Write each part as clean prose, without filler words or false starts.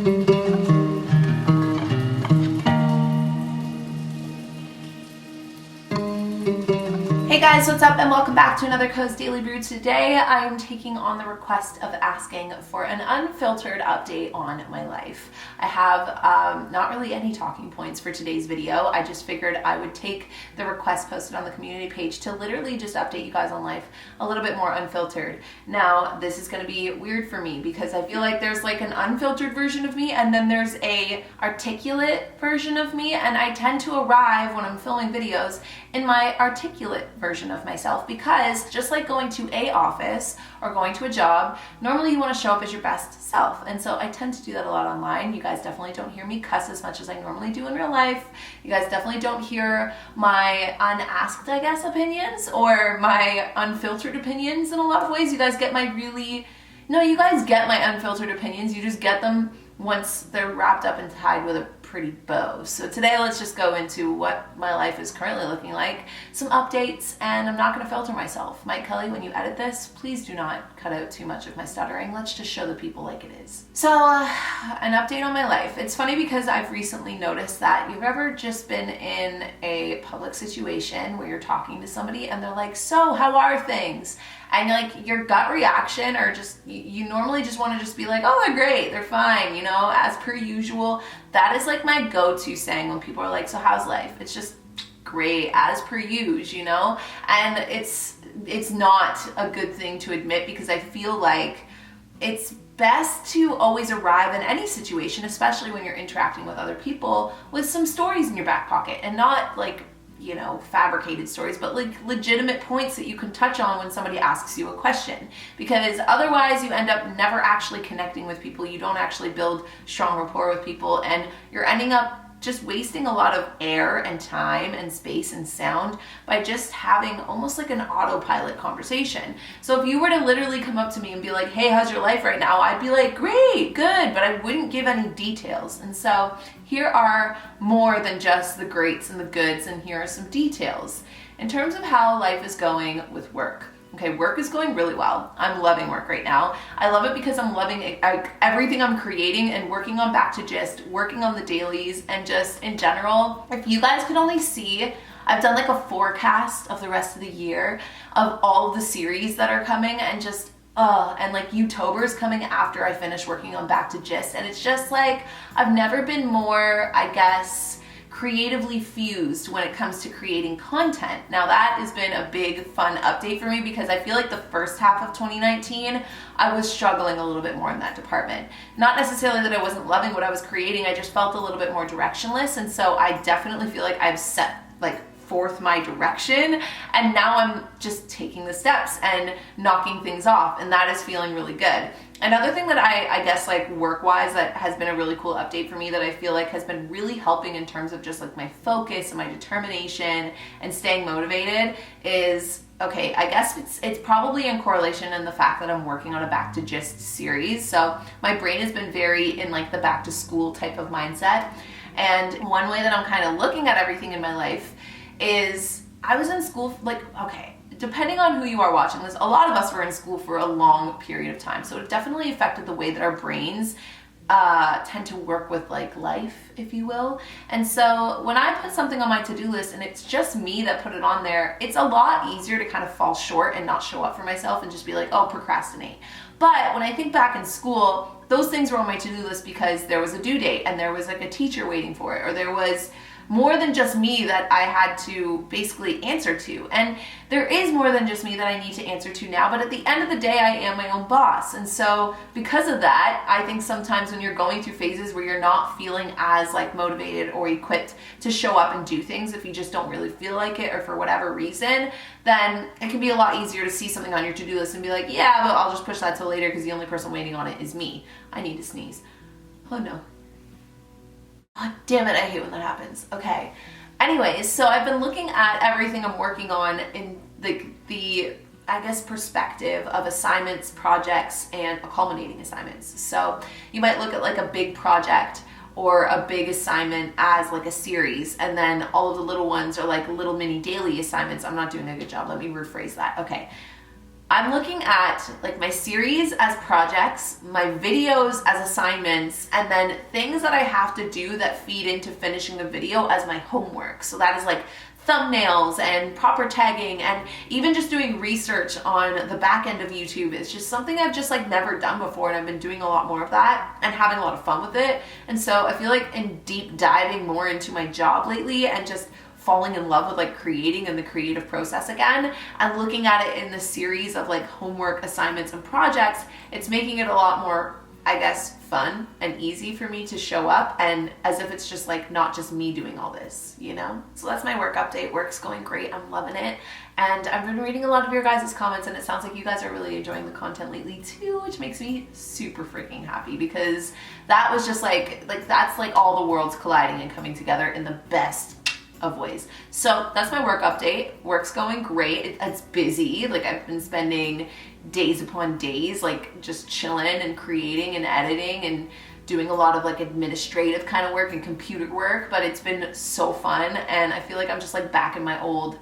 Hey guys, what's up and welcome back to another Koze Daily Brew. Today I am taking on the request of asking for an unfiltered update on my life. I have not really any talking points for today's video. I just figured I would take the request posted on the community page to literally just update you guys on life a little bit more unfiltered. Now, this is going to be weird for me because I feel like there's like an unfiltered version of me and then there's a articulate version of me, and I tend to arrive when I'm filming videos in my articulate version of myself because just like going to a office or going to a job, normally you want to show up as your best self, and so I tend to do that a lot online. You guys definitely don't hear me cuss as much as I normally do in real life. You guys definitely don't hear my unasked, I guess, opinions or my unfiltered opinions in a lot of ways. You guys get my you guys get my unfiltered opinions. You just get them once they're wrapped up and tied with a pretty bow. So today let's just go into what my life is currently looking like, some updates, and I'm not going to filter myself. Mike Kelly, when you edit this, please do not cut out too much of my stuttering. Let's just show the people like it is. So an update on my life. It's funny because I've recently noticed that you've ever just been in a public situation where you're talking to somebody and they're like, so how are things? And like your gut reaction, or just you normally just want to just be like, oh, they're great, they're fine, you know, as per usual. That is like my go-to saying when people are like, so how's life? It's just great, as per usual, you know. And it's not a good thing to admit because I feel like it's best to always arrive in any situation, especially when you're interacting with other people, with some stories in your back pocket, and not like, you know, fabricated stories, but like legitimate points that you can touch on when somebody asks you a question, because otherwise you end up never actually connecting with people. You don't actually build strong rapport with people, and you're ending up just wasting a lot of air and time and space and sound by just having almost like an autopilot conversation. So if you were to literally come up to me and be like, hey, how's your life right now? I'd be like, great, good, but I wouldn't give any details. And so here are more than just the greats and the goods, and here are some details. In terms of how life is going with work. Okay, work is going really well. I'm loving work right now. I love it because I'm loving everything I'm creating and working on Back to Gist, working on the dailies, and just in general. If you guys could only see, I've done like a forecast of the rest of the year of all of the series that are coming, and just and like Youtober's coming after I finish working on Back to Gist, and it's just like I've never been more, I guess, creatively fused when it comes to creating content. Now that has been a big fun update for me because I feel like the first half of 2019 I was struggling a little bit more in that department. Not necessarily that I wasn't loving what I was creating, I just felt a little bit more directionless, and so I definitely feel like I've set forth my direction, and now I'm just taking the steps and knocking things off, and that is feeling really good. Another thing that I guess like work-wise that has been a really cool update for me that I feel like has been really helping in terms of just like my focus and my determination and staying motivated is, okay, I guess it's probably in correlation in the fact that I'm working on a Back to Gist series. So my brain has been very in like the back to school type of mindset, and one way that I'm kind of looking at everything in my life is I was in school, like, okay, depending on who you are watching this, a lot of us were in school for a long period of time, so it definitely affected the way that our brains tend to work with like life, if you will. And so when I put something on my to-do list and it's just me that put it on there, it's a lot easier to kind of fall short and not show up for myself and just be like, oh, procrastinate. But when I think back in school, those things were on my to-do list because there was a due date and there was like a teacher waiting for it, or there was more than just me that I had to basically answer to. And there is more than just me that I need to answer to now, but at the end of the day, I am my own boss. And so because of that, I think sometimes when you're going through phases where you're not feeling as like motivated or equipped to show up and do things, if you just don't really feel like it or for whatever reason, then it can be a lot easier to see something on your to-do list and be like, yeah, but I'll just push that till later because the only person waiting on it is me. I need to sneeze. Oh no. Oh, damn it, I hate when that happens. Okay. Anyways, so I've been looking at everything I'm working on in the I guess, perspective of assignments, projects, and culminating assignments. So you might look at like a big project or a big assignment as like a series, and then all of the little ones are like little mini daily assignments. I'm not doing a good job. Let me rephrase that. Okay. I'm looking at like my series as projects, my videos as assignments, and then things that I have to do that feed into finishing the video as my homework. So that is like thumbnails and proper tagging, and even just doing research on the back end of YouTube. It's just something I've just like never done before, and I've been doing a lot more of that and having a lot of fun with it. And so I feel like in deep diving more into my job lately and just falling in love with like creating and the creative process again, and looking at it in the series of like homework, assignments, and projects, it's making it a lot more, I guess, fun and easy for me to show up, and as if it's just like not just me doing all this, you know? So that's my work update. Work's going great. I'm loving it. And I've been reading a lot of your guys' comments, and it sounds like you guys are really enjoying the content lately too, which makes me super freaking happy, because that was just like that's like all the worlds colliding and coming together in the best of ways. So that's my work update. Work's going great. It's busy. Like I've been spending days upon days like just chilling and creating and editing and doing a lot of like administrative kind of work and computer work, but it's been so fun, and I feel like I'm just like back in my old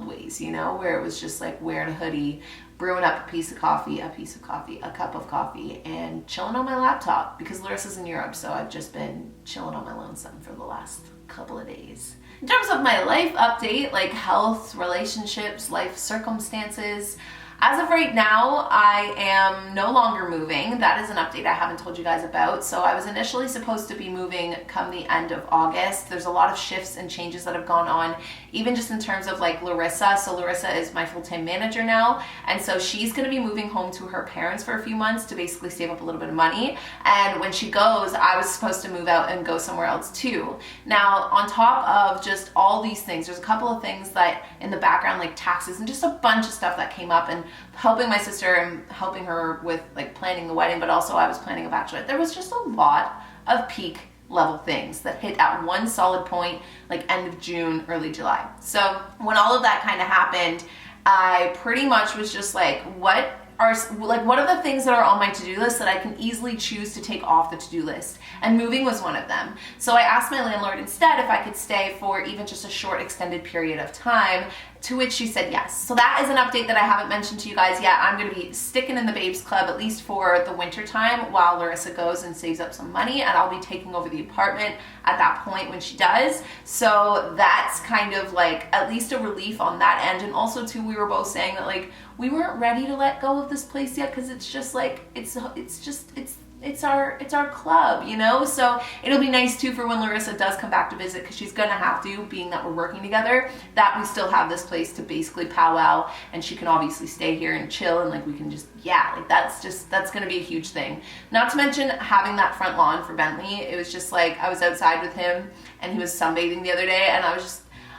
ways, you know, where it was just like wearing a hoodie, brewing up a cup of coffee, and chilling on my laptop, because Larissa's in Europe, so I've just been chilling on my lonesome for the last couple of days. In terms of my life update, like health, relationships, life circumstances, as of right now, I am no longer moving. That is an update I haven't told you guys about. So I was initially supposed to be moving come the end of August. There's a lot of shifts and changes that have gone on, even just in terms of like Larissa. So Larissa is my full-time manager now. And so she's gonna be moving home to her parents for a few months to basically save up a little bit of money. And when she goes, I was supposed to move out and go somewhere else too. Now, on top of just all these things, there's a couple of things that in the background, like taxes and just a bunch of stuff that came up, and helping my sister and helping her with like planning the wedding, but also I was planning a bachelorette. There was just a lot of peak level things that hit at one solid point, like end of June, early July. So when all of that kind of happened, I pretty much was just like, what are the things that are on my to-do list that I can easily choose to take off the to-do list? And moving was one of them. So I asked my landlord instead if I could stay for even just a short extended period of time, to which she said yes. So that is an update that I haven't mentioned to you guys yet. I'm gonna be sticking in the Babes Club at least for the winter time while Larissa goes and saves up some money, and I'll be taking over the apartment at that point when she does. So that's kind of like at least a relief on that end. And also too, we were both saying that like we weren't ready to let go of this place yet, because it's just like it's our club, you know? So it'll be nice too for when Larissa does come back to visit, because she's gonna have to, being that we're working together, that we still have this place to basically powwow, and she can obviously stay here and chill, and like we can just, yeah, like that's gonna be a huge thing. Not to mention having that front lawn for Bentley. It was just like, I was outside with him and he was sunbathing the other day, and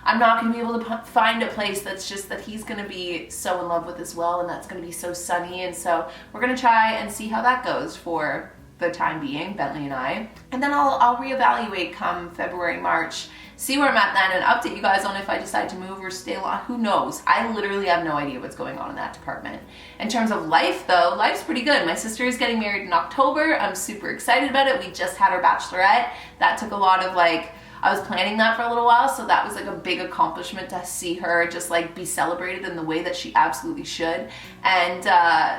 I'm not going to be able to find a place that's just that he's going to be so in love with as well, and that's going to be so sunny. And so we're going to try and see how that goes for the time being, Bentley and I. And then I'll reevaluate come February, March, see where I'm at then, and update you guys on if I decide to move or stay long. Who knows? I literally have no idea what's going on in that department. In terms of life though, life's pretty good. My sister is getting married in October. I'm super excited about it. We just had our bachelorette. That took a lot of I was planning that for a little while, so that was like a big accomplishment to see her just like be celebrated in the way that she absolutely should. And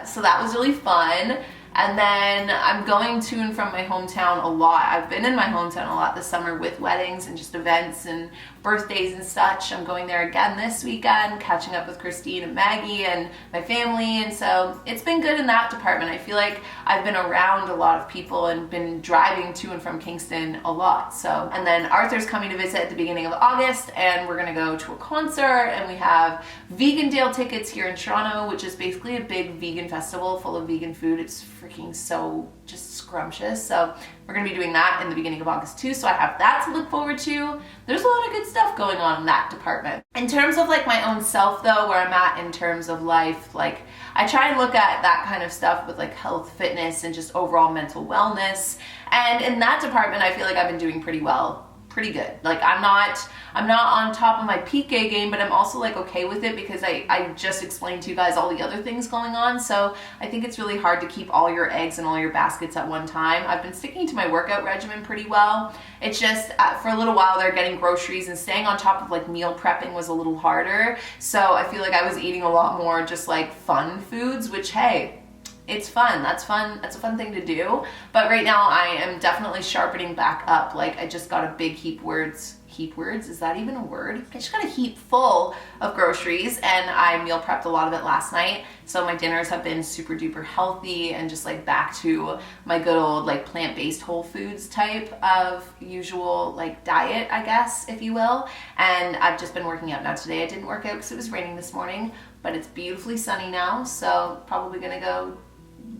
so that was really fun. And then I'm going to and from my hometown a lot. I've been in my hometown a lot this summer with weddings and just events and birthdays and such. I'm going there again this weekend, catching up with Christine and Maggie and my family. And so it's been good in that department. I feel like I've been around a lot of people and been driving to and from Kingston a lot. So, and then Arthur's coming to visit at the beginning of August, and we're gonna go to a concert, and we have Vegan Dale tickets here in Toronto, which is basically a big vegan festival full of vegan food. It's freaking so just scrumptious. So we're gonna be doing that in the beginning of August too. So I have that to look forward to. There's a lot of good stuff going on in that department. In terms of like my own self though, where I'm at in terms of life, like I try and look at that kind of stuff with like health, fitness, and just overall mental wellness. And in that department, I feel like I've been doing pretty well pretty good. Like I'm not on top of my peak A game, but I'm also like okay with it because I just explained to you guys all the other things going on. So I think it's really hard to keep all your eggs in all your baskets at one time. I've been sticking to my workout regimen pretty well. It's just for a little while there, getting groceries and staying on top of like meal prepping was a little harder. So I feel like I was eating a lot more just like fun foods, which hey, it's fun. That's fun. That's a fun thing to do. But right now I am definitely sharpening back up. Like I just got a big heap words, is that even a word? I just got a heap full of groceries and I meal prepped a lot of it last night. So my dinners have been super duper healthy and just like back to my good old like plant-based whole foods type of usual like diet, I guess, if you will. And I've just been working out. Now today I didn't work out because it was raining this morning, but it's beautifully sunny now. So probably gonna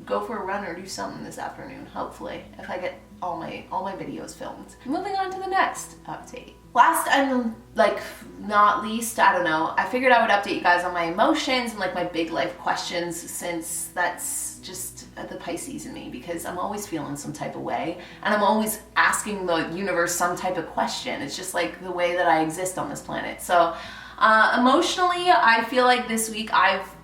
go for a run or do something this afternoon, hopefully, if I get all my videos filmed. Moving on to the next update. Last and like not least, I don't know, I figured I would update you guys on my emotions and like my big life questions, since that's just the Pisces in me, because I'm always feeling some type of way and I'm always asking the universe some type of question. It's just like the way that I exist on this planet. So emotionally, I feel like this week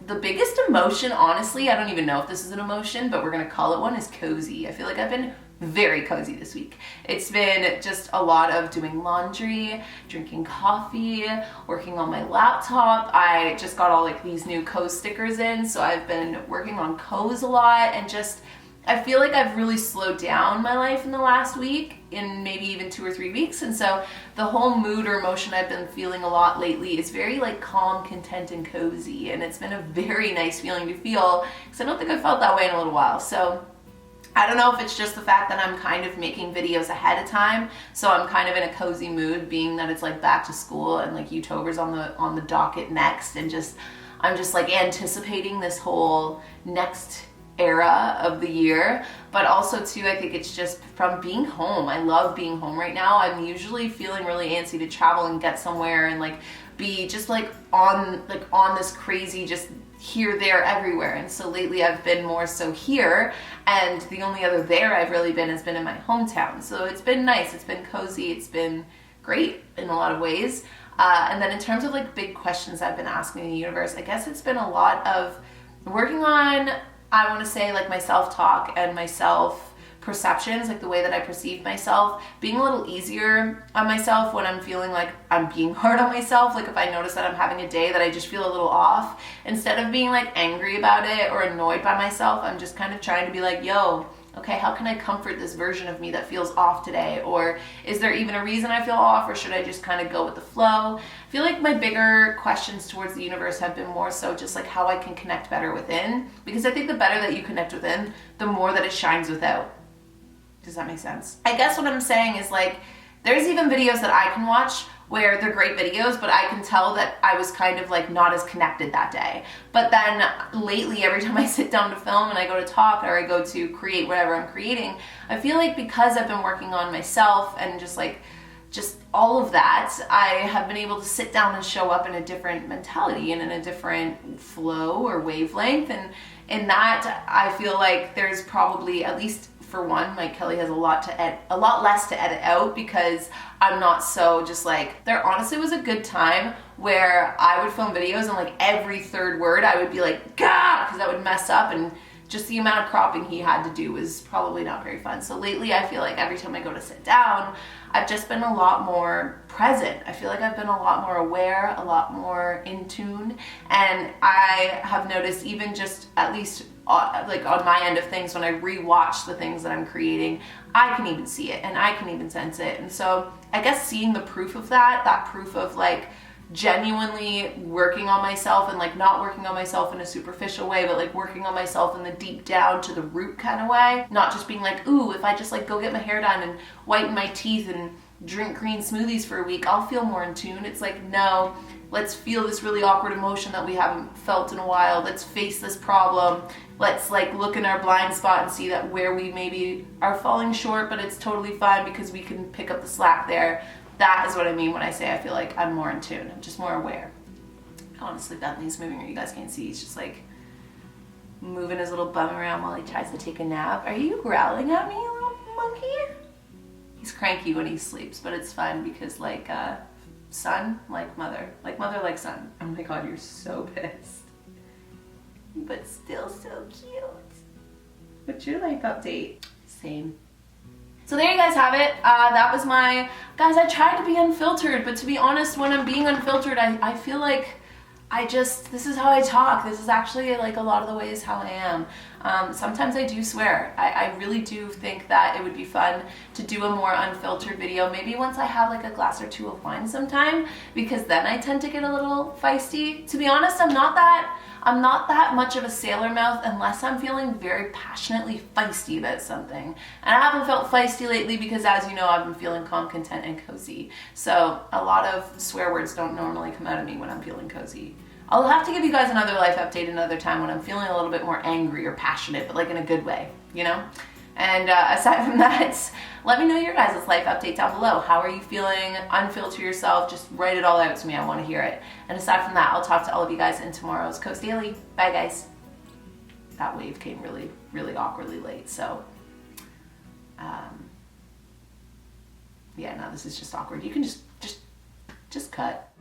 the biggest emotion, honestly, I don't even know if this is an emotion, but we're gonna call it one, is cozy. I feel like I've been very cozy this week. It's been just a lot of doing laundry, drinking coffee, working on my laptop. I just got all like these new Koze stickers in, so I've been working on Koze a lot, and just I feel like I've really slowed down my life in the last week, in maybe even 2 or 3 weeks. And so the whole mood or emotion I've been feeling a lot lately is very like calm, content, and cozy. And it's been a very nice feeling to feel, because I don't think I've felt that way in a little while. So I don't know if it's just the fact that I'm kind of making videos ahead of time, so I'm kind of in a cozy mood, being that it's like back to school and like Youtober's on the docket next, and I'm just like anticipating this whole next era of the year. But also too, I think it's just from being home. I love being home right now. I'm usually feeling really antsy to travel and get somewhere and like be just like on this crazy just here, there, everywhere. And so lately I've been more so here, and the only other there I've really been has been in my hometown. So it's been nice, it's been cozy, it's been great in a lot of ways. And then in terms of like big questions I've been asking the universe, I guess it's been a lot of working on, I want to say, like my self-talk and my self-perceptions, like the way that I perceive myself, being a little easier on myself when I'm feeling like I'm being hard on myself. Like if I notice that I'm having a day that I just feel a little off, instead of being like angry about it or annoyed by myself, I'm just kind of trying to be like, yo, okay, how can I comfort this version of me that feels off today? Or is there even a reason I feel off, or should I just kind of go with the flow? I feel like my bigger questions towards the universe have been more so just like how I can connect better within, because I think the better that you connect within, the more that it shines without. Does that make sense? I guess what I'm saying is like, there's even videos that I can watch where they're great videos, but I can tell that I was kind of like not as connected that day. But then lately, every time I sit down to film and I go to talk or I go to create whatever I'm creating, I feel like because I've been working on myself and just all of that, I have been able to sit down and show up in a different mentality and in a different flow or wavelength. And in that, I feel like there's probably, at least for one, Mike Kelly has a lot less to edit out, because I'm not so just like, there honestly was a good time where I would film videos and like every third word I would be like, gah, because I would mess up, and just the amount of cropping he had to do was probably not very fun. So lately I feel like every time I go to sit down, I've just been a lot more present. I feel like I've been a lot more aware, a lot more in tune. And I have noticed, even just at least like on my end of things, when I rewatch the things that I'm creating, I can even see it and I can even sense it. And so I guess seeing the proof of that proof of like genuinely working on myself, and like not working on myself in a superficial way, but like working on myself in the deep down to the root kind of way. Not just being like, ooh, if I just like go get my hair done and whiten my teeth and drink green smoothies for a week, I'll feel more in tune. It's like, no, let's feel this really awkward emotion that we haven't felt in a while. Let's face this problem. Let's like look in our blind spot and see that where we maybe are falling short, but it's totally fine because we can pick up the slack there. That is what I mean when I say I feel like I'm more in tune. I'm just more aware. Honestly, Bentley's moving, or you guys can't see. He's just like moving his little bum around while he tries to take a nap. Are you growling at me, little monkey? He's cranky when he sleeps, but it's fun because like son, like mother, like son. Oh my god, you're so pissed. But still so cute. What's your life update? Same. So there you guys have it. That was my, guys, I tried to be unfiltered, but to be honest, when I'm being unfiltered, I feel like this is how I talk. This is actually like a lot of the ways how I am. Sometimes I do swear. I really do think that it would be fun to do a more unfiltered video, maybe once I have like a glass or two of wine sometime, because then I tend to get a little feisty. To be honest, I'm not that much of a sailor mouth unless I'm feeling very passionately feisty about something. And I haven't felt feisty lately because, as you know, I've been feeling calm, content, and cozy. So a lot of swear words don't normally come out of me when I'm feeling cozy. I'll have to give you guys another life update another time when I'm feeling a little bit more angry or passionate, but like in a good way, you know? And aside from that, let me know your guys' life update down below. How are you feeling? Unfilter yourself. Just write it all out to me. I want to hear it. And aside from that, I'll talk to all of you guys in tomorrow's Koze Daily. Bye, guys. That wave came really, really awkwardly late. So, yeah, no, this is just awkward. You can just cut.